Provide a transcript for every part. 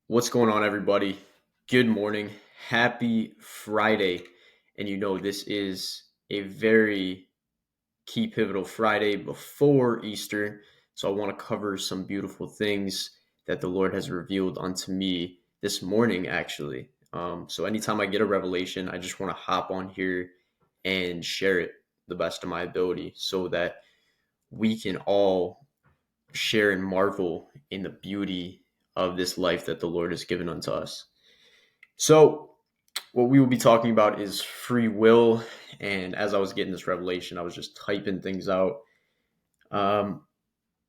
What's going on, everybody? Good morning. Happy Friday. And this is a very key pivotal Friday before Easter. So I want to cover some beautiful things that the Lord has revealed unto me this morning, actually. So anytime I get a revelation, I just want to hop on here and share it the best of my ability so that we can all share and marvel in the beauty of this life that the Lord has given unto us. So, what we will be talking about is free will. And as I was getting this revelation, I was just typing things out. Um,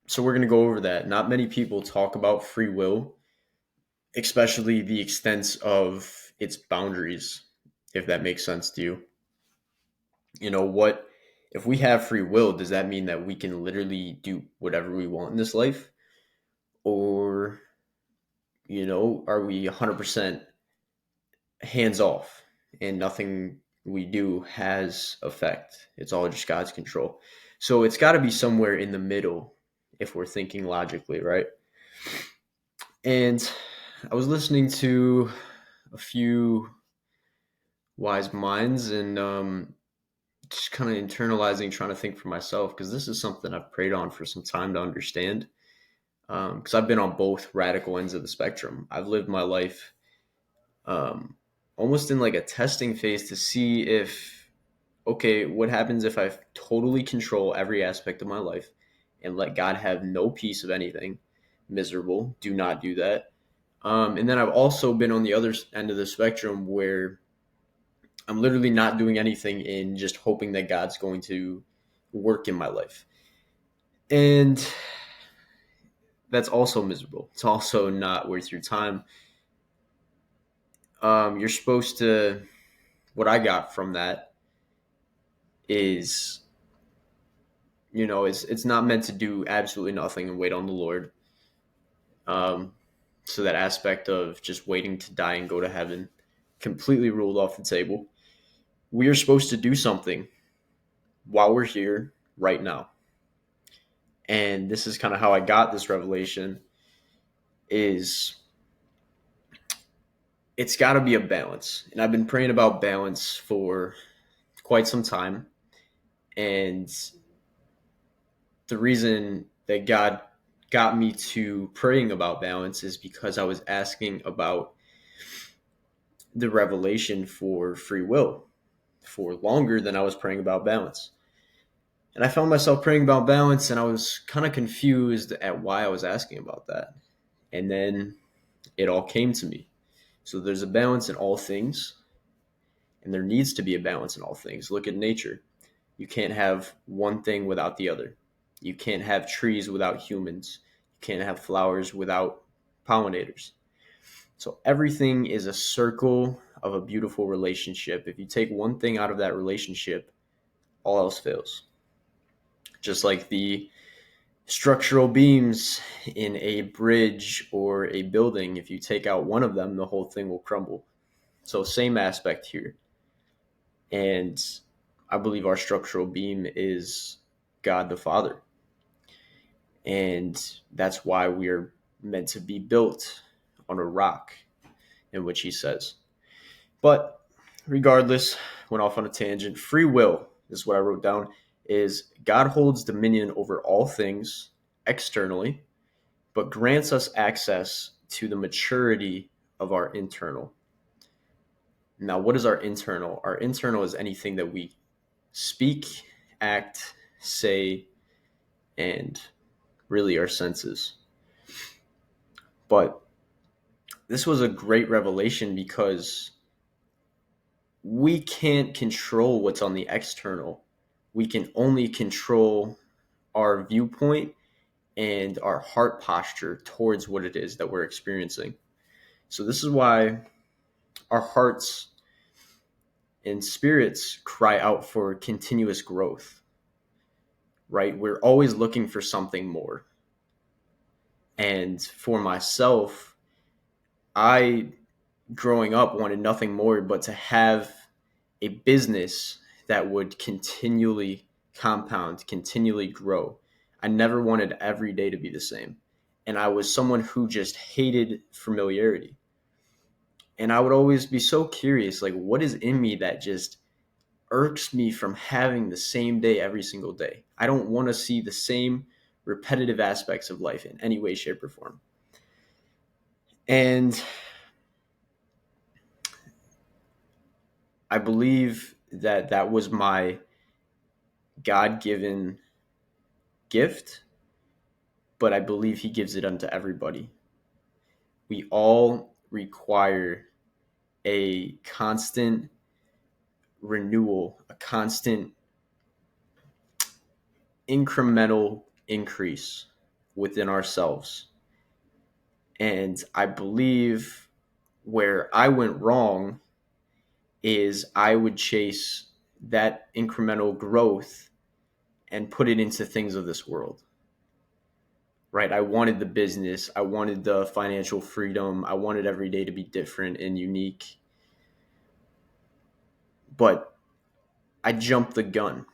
so, we're going to go over that. Not many people talk about free will, especially the extent of its boundaries, if that makes sense to you. What if we have free will, does that mean that we can literally do whatever we want in this life? Or, are we 100% hands off and nothing we do has effect? It's all just God's control. So it's got to be somewhere in the middle if we're thinking logically, right? And I was listening to a few wise minds and just kind of internalizing, trying to think for myself, because this is something I've prayed on for some time to understand. Because I've been on both radical ends of the spectrum. I've lived my life um, almost in like a testing phase to see if, okay, what happens if I totally control every aspect of my life and let God have no piece of anything? Miserable. Do not do that. And then I've also been on the other end of the spectrum where I'm literally not doing anything and just hoping that God's going to work in my life. And that's also miserable. It's also not worth your time. You're supposed to, what I got from that is, it's not meant to do absolutely nothing and wait on the Lord. Um, so that aspect of just waiting to die and go to heaven completely ruled off the table. We are supposed to do something while we're here right now. And this is kind of how I got this revelation is it's got to be a balance. And I've been praying about balance for quite some time. And the reason that God got me to praying about balance is because I was asking about the revelation for free will for longer than I was praying about balance. And I found myself praying about balance and I was kind of confused at why I was asking about that. And then it all came to me. So there's a balance in all things, and there needs to be a balance in all things. Look at nature. You can't have one thing without the other. You can't have trees without humans. You can't have flowers without pollinators. So everything is a circle of a beautiful relationship. If you take one thing out of that relationship, all else fails. Just like the structural beams in a bridge or a building, if you take out one of them, the whole thing will crumble. So, same aspect here. And I believe our structural beam is God the Father. And that's why we're meant to be built on a rock, in which he says. But regardless, went off on a tangent. Free will is what I wrote down is God holds dominion over all things externally, but grants us access to the maturity of our internal. Now, what is our internal? Our internal is anything that we speak, act, say, and really our senses. But this was a great revelation because we can't control what's on the external. We can only control our viewpoint and our heart posture towards what it is that we're experiencing. So this is why our hearts and spirits cry out for continuous growth, right? We're always looking for something more. And for myself, I, growing up, wanted nothing more but to have a business that would continually compound, continually grow. I never wanted every day to be the same. And I was someone who just hated familiarity. And I would always be so curious, like, what is in me that just irks me from having the same day every single day? I don't want to see the same repetitive aspects of life in any way, shape, or form. And I believe that that was my God given gift, but I believe He gives it unto everybody. We all require a constant renewal, a constant incremental increase within ourselves. And I believe where I went wrong is I would chase that incremental growth and put it into things of this world. Right? I wanted the business, I wanted the financial freedom, I wanted every day to be different and unique. But I jumped the gun.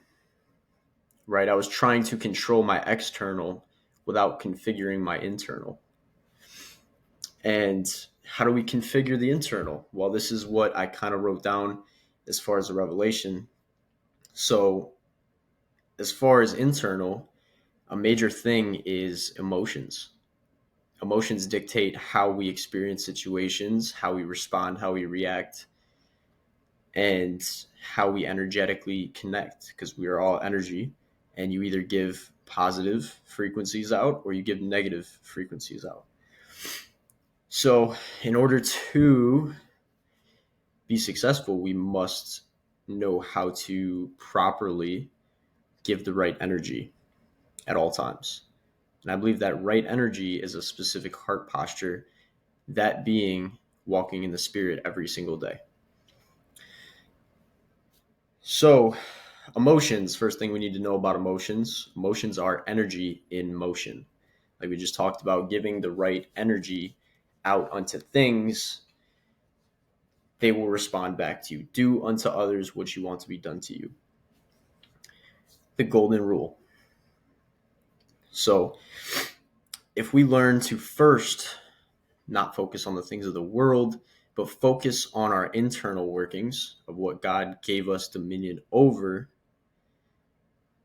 Right? I was trying to control my external without configuring my internal. And how do we configure the internal? Well, this is what I kind of wrote down as far as the revelation. So, as far as internal, a major thing is emotions. Emotions dictate how we experience situations, how we respond, how we react, and how we energetically connect, because we are all energy, and you either give positive frequencies out or you give negative frequencies out. So, in order to be successful, we must know how to properly give the right energy at all times. And I believe that right energy is a specific heart posture, that being walking in the Spirit every single day. So, emotions, first thing we need to know about emotions. Emotions are energy in motion. Like we just talked about, giving the right energy out unto things, they will respond back to you. Do unto others what you want to be done to you. The golden rule. So, if we learn to first not focus on the things of the world, but focus on our internal workings of what God gave us dominion over,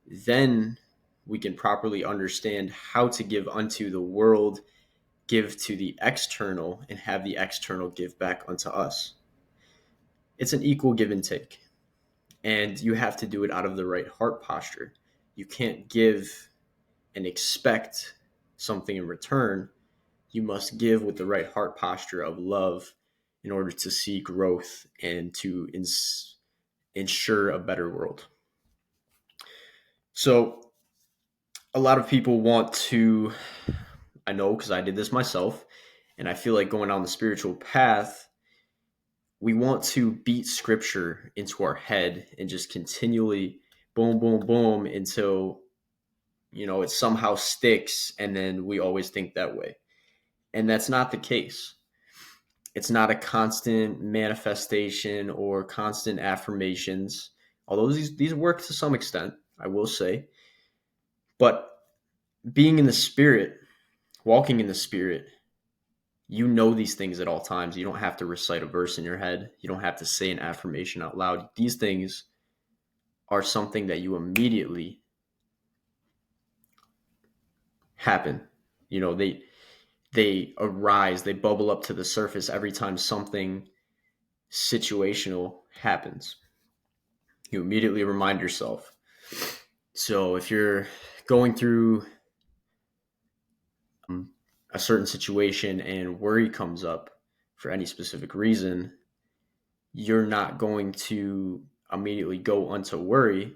then we can properly understand how to give unto the world, give to the external, and have the external give back unto us. It's an equal give and take. And you have to do it out of the right heart posture. You can't give and expect something in return. You must give with the right heart posture of love in order to see growth and to ensure a better world. So, a lot of people want to, I know because I did this myself, and I feel like going down the spiritual path, we want to beat scripture into our head and just continually boom, boom, boom until, it somehow sticks, and then we always think that way. And that's not the case. It's not a constant manifestation or constant affirmations, although these work to some extent, I will say. But being in the Spirit, walking in the Spirit, you know these things at all times. You don't have to recite a verse in your head. You don't have to say an affirmation out loud. These things are something that you immediately happen. They arise, they bubble up to the surface every time something situational happens. You immediately remind yourself. So if you're going through a certain situation and worry comes up for any specific reason, you're not going to immediately go onto worry.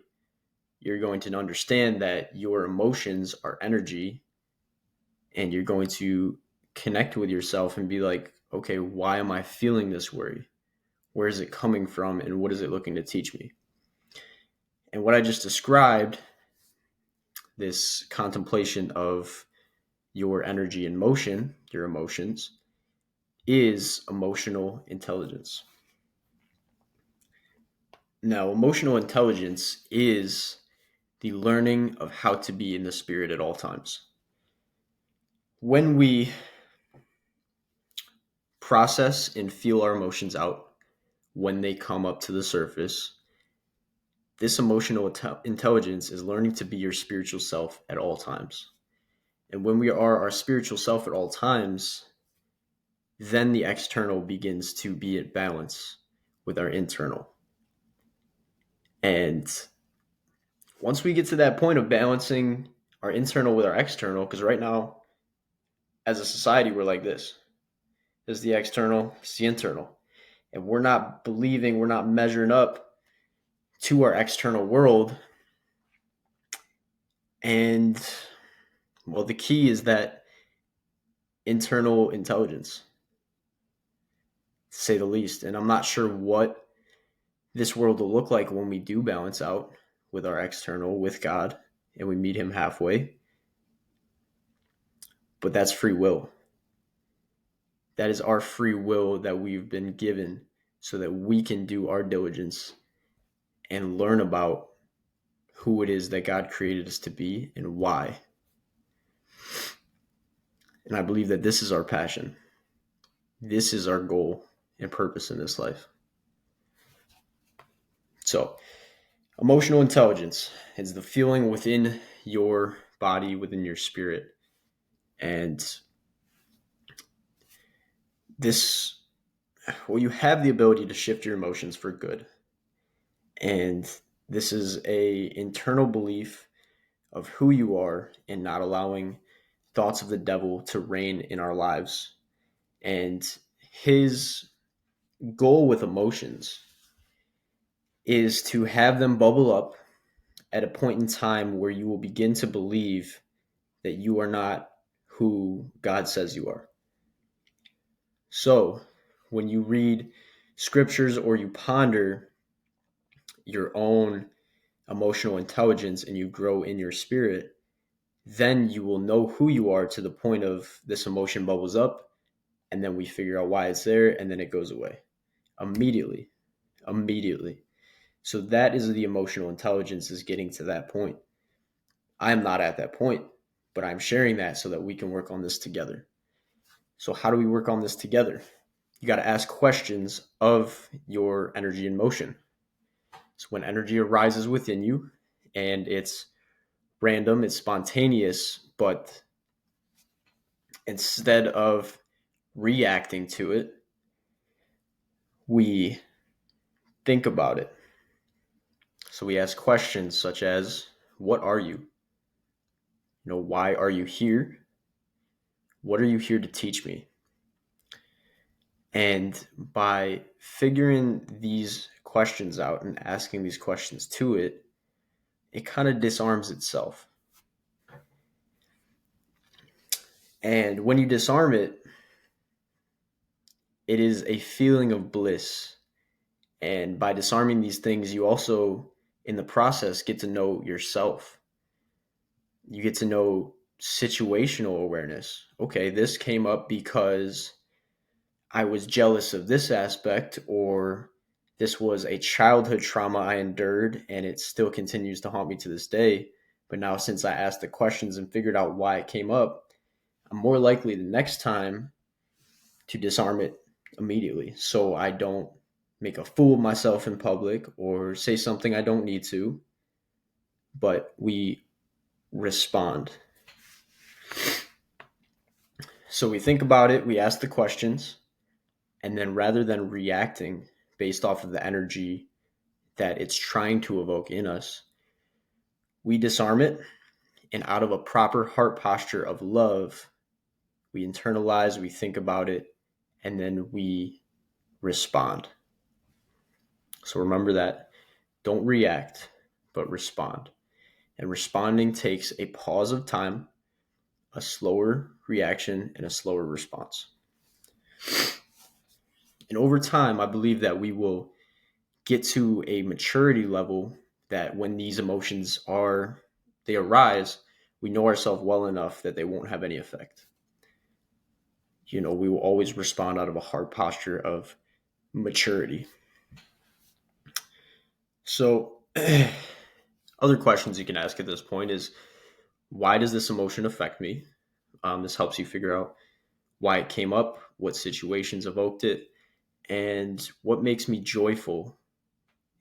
You're going to understand that your emotions are energy, and you're going to connect with yourself and be like, okay, why am I feeling this worry? Where is it coming from, and what is it looking to teach me? And what I just described, this contemplation of your energy in motion, your emotions, is emotional intelligence. Now, emotional intelligence is the learning of how to be in the Spirit at all times. when we process and feel our emotions out, when they come up to the surface, this emotional intelligence is learning to be your spiritual self at all times. And when we are our spiritual self at all times, then the external begins to be at balance with our internal. And once we get to that point of balancing our internal with our external, because right now, as a society, we're like this. There's the external, it's the internal. And we're not believing, we're not measuring up to our external world. And, well, the key is that internal intelligence, to say the least. And I'm not sure what this world will look like when we do balance out with our external, with God, and we meet Him halfway. But that's free will. That is our free will that we've been given so that we can do our diligence and learn about who it is that God created us to be and why. And I believe that this is our passion. This is our goal and purpose in this life. So, emotional intelligence is the feeling within your body, within your spirit. And this, well, you have the ability to shift your emotions for good. And this is a internal belief of who you are and not allowing thoughts of the devil to reign in our lives. And his goal with emotions is to have them bubble up at a point in time where you will begin to believe that you are not who God says you are. So when you read scriptures or you ponder your own emotional intelligence and you grow in your spirit, then you will know who you are to the point of this emotion bubbles up, and then we figure out why it's there, and then it goes away immediately. So that is the emotional intelligence, is getting to that point. I'm not at that point, but I'm sharing that so that we can work on this together. So how do we work on this together? You got to ask questions of your energy and motion. So when energy arises within you and it's random, it's spontaneous, but instead of reacting to it, we think about it. So we ask questions such as, what are you? Why are you here? What are you here to teach me? And by figuring these questions out and asking these questions to it, it kind of disarms itself. And when you disarm it, it is a feeling of bliss. And by disarming these things, you also, in the process, get to know yourself. You get to know situational awareness. Okay, this came up because I was jealous of this aspect, or this was a childhood trauma I endured and it still continues to haunt me to this day. But now, since I asked the questions and figured out why it came up, I'm more likely the next time to disarm it immediately, so I don't make a fool of myself in public or say something I don't need to, but we respond. So we think about it, we ask the questions, and then rather than reacting based off of the energy that it's trying to evoke in us, we disarm it, and out of a proper heart posture of love, we internalize, we think about it, and then we respond. So remember that. Don't react, but respond. And responding takes a pause of time, a slower reaction, and a slower response. And over time, I believe that we will get to a maturity level that when these emotions they arise, we know ourselves well enough that they won't have any effect. We will always respond out of a heart posture of maturity. So other questions you can ask at this point is, why does this emotion affect me? This helps you figure out why it came up, what situations evoked it, and what makes me joyful,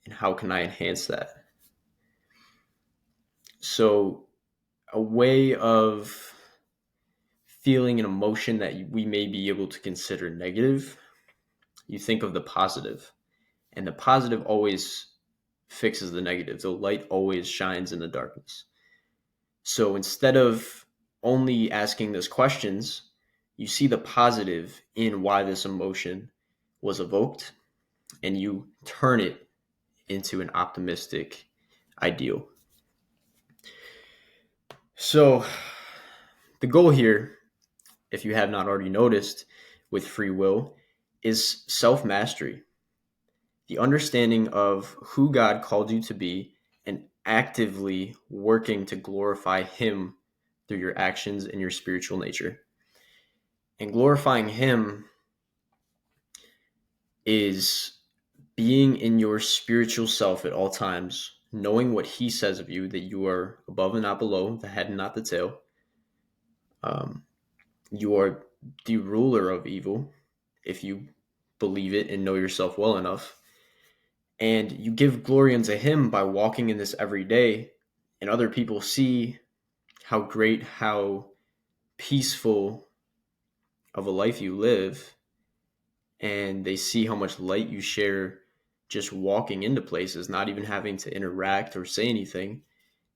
and how can I enhance that. So, a way of feeling an emotion that we may be able to consider negative, you think of the positive, and the positive always fixes the negative. The light always shines in the darkness. So instead of only asking those questions, you see the positive in why this emotion was evoked, and you turn it into an optimistic ideal. So the goal here, if you have not already noticed, with free will is self-mastery, the understanding of who God called you to be and actively working to glorify Him through your actions and your spiritual nature. And glorifying Him is being in your spiritual self at all times, knowing what He says of you, that you are above and not below, the head and not the tail. You are the ruler of evil if you believe it and know yourself well enough. And you give glory unto Him by walking in this every day, and other people see how great, how peaceful of a life you live, and they see how much light you share just walking into places, not even having to interact or say anything,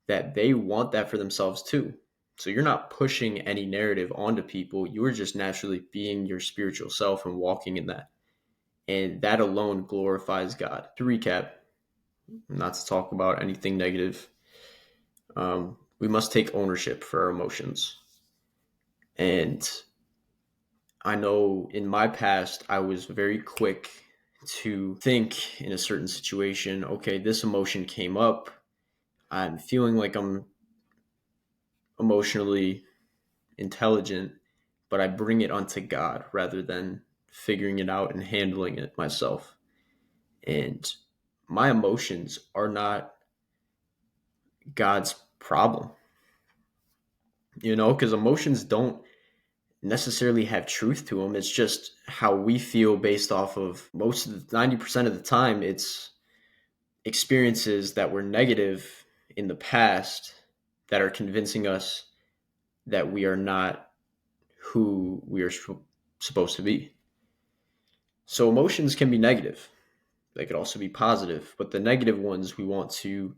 that they want that for themselves too. So you're not pushing any narrative onto people. You are just naturally being your spiritual self and walking in that. And that alone glorifies God. To recap, not to talk about anything negative, we must take ownership for our emotions. And I know in my past, I was very quick to think in a certain situation, okay, this emotion came up. I'm feeling like I'm emotionally intelligent, but I bring it unto God rather than figuring it out and handling it myself. And my emotions are not God's problem, because emotions don't necessarily have truth to them. It's just how we feel based off of most of the 90% of the time. It's experiences that were negative in the past that are convincing us that we are not who we are supposed to be. So emotions can be negative. They could also be positive, but the negative ones we want to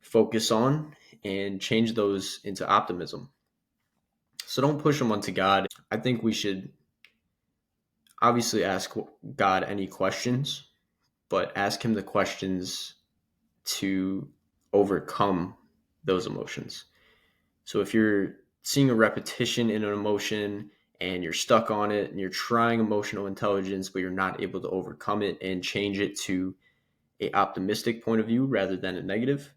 focus on and change those into optimism. So don't push them onto God. I think we should obviously ask God any questions, but ask Him the questions to overcome those emotions. So if you're seeing a repetition in an emotion and you're stuck on it and you're trying emotional intelligence, but you're not able to overcome it and change it to a optimistic point of view rather than a negative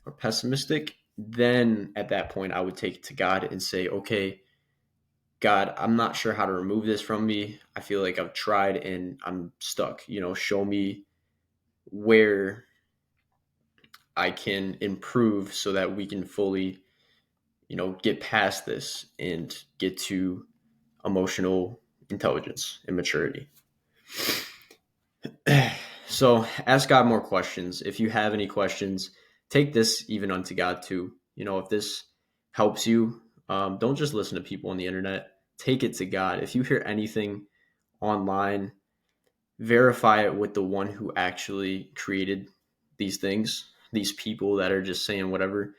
or pessimistic, then at that point I would take it to God and say, okay, God, I'm not sure how to remove this from me. I feel like I've tried and I'm stuck. Show me where I can improve so that we can fully, get past this and get to emotional intelligence and maturity. So ask God more questions. If you have any questions, take this even unto God too. If this helps you, don't just listen to people on the internet. Take it to God. If you hear anything online, verify it with the one who actually created these things, these people that are just saying whatever.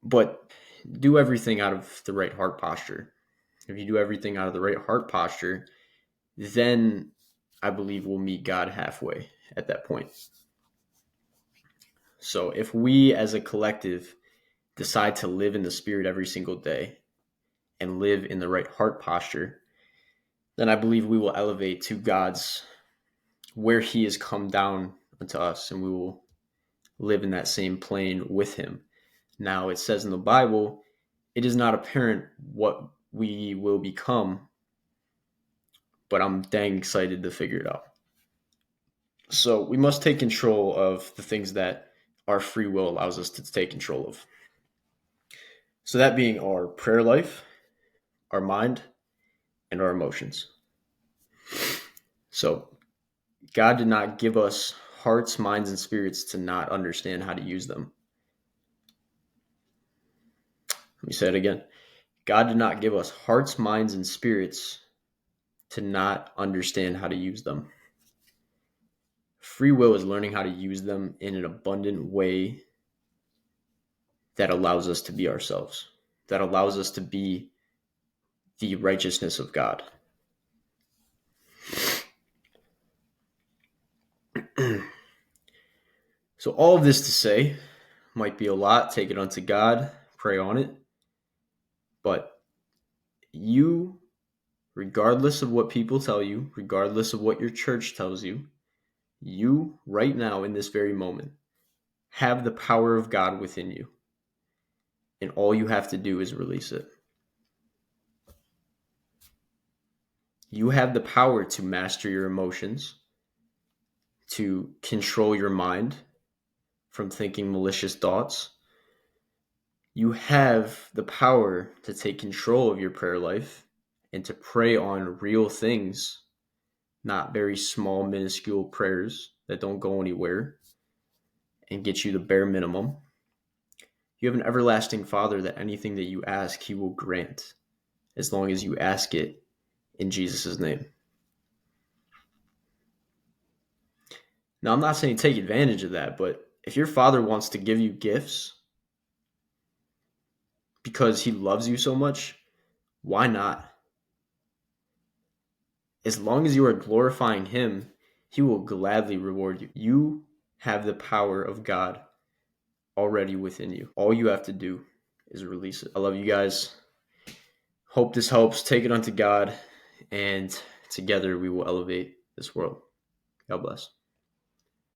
But do everything out of the right heart posture. If you do everything out of the right heart posture, then I believe we'll meet God halfway at that point. So if we as a collective decide to live in the Spirit every single day and live in the right heart posture, then I believe we will elevate to God's, where He has come down unto us, and we will live in that same plane with Him. Now, it says in the Bible, it is not apparent what we will become, but I'm dang excited to figure it out. So we must take control of the things that our free will allows us to take control of. So that being our prayer life, our mind, and our emotions. So God did not give us hearts, minds, and spirits to not understand how to use them. Let me say it again. God did not give us hearts, minds, and spirits to not understand how to use them. Free will is learning how to use them in an abundant way that allows us to be ourselves, that allows us to be the righteousness of God. So all of this to say might be a lot. Take it unto God, pray on it. But you, regardless of what people tell you, regardless of what your church tells you, you right now in this very moment have the power of God within you. And all you have to do is release it. You have the power to master your emotions, to control your mind from thinking malicious thoughts. You have the power to take control of your prayer life and to pray on real things, not very small, minuscule prayers that don't go anywhere and get you the bare minimum. You have an everlasting Father that anything that you ask, He will grant, as long as you ask it in Jesus' name. Now, I'm not saying take advantage of that, but if your Father wants to give you gifts because He loves you so much, why not? As long as you are glorifying Him, He will gladly reward you. You have the power of God already within you. All you have to do is release it. I love you guys. Hope this helps. Take it unto God, and together we will elevate this world. God bless.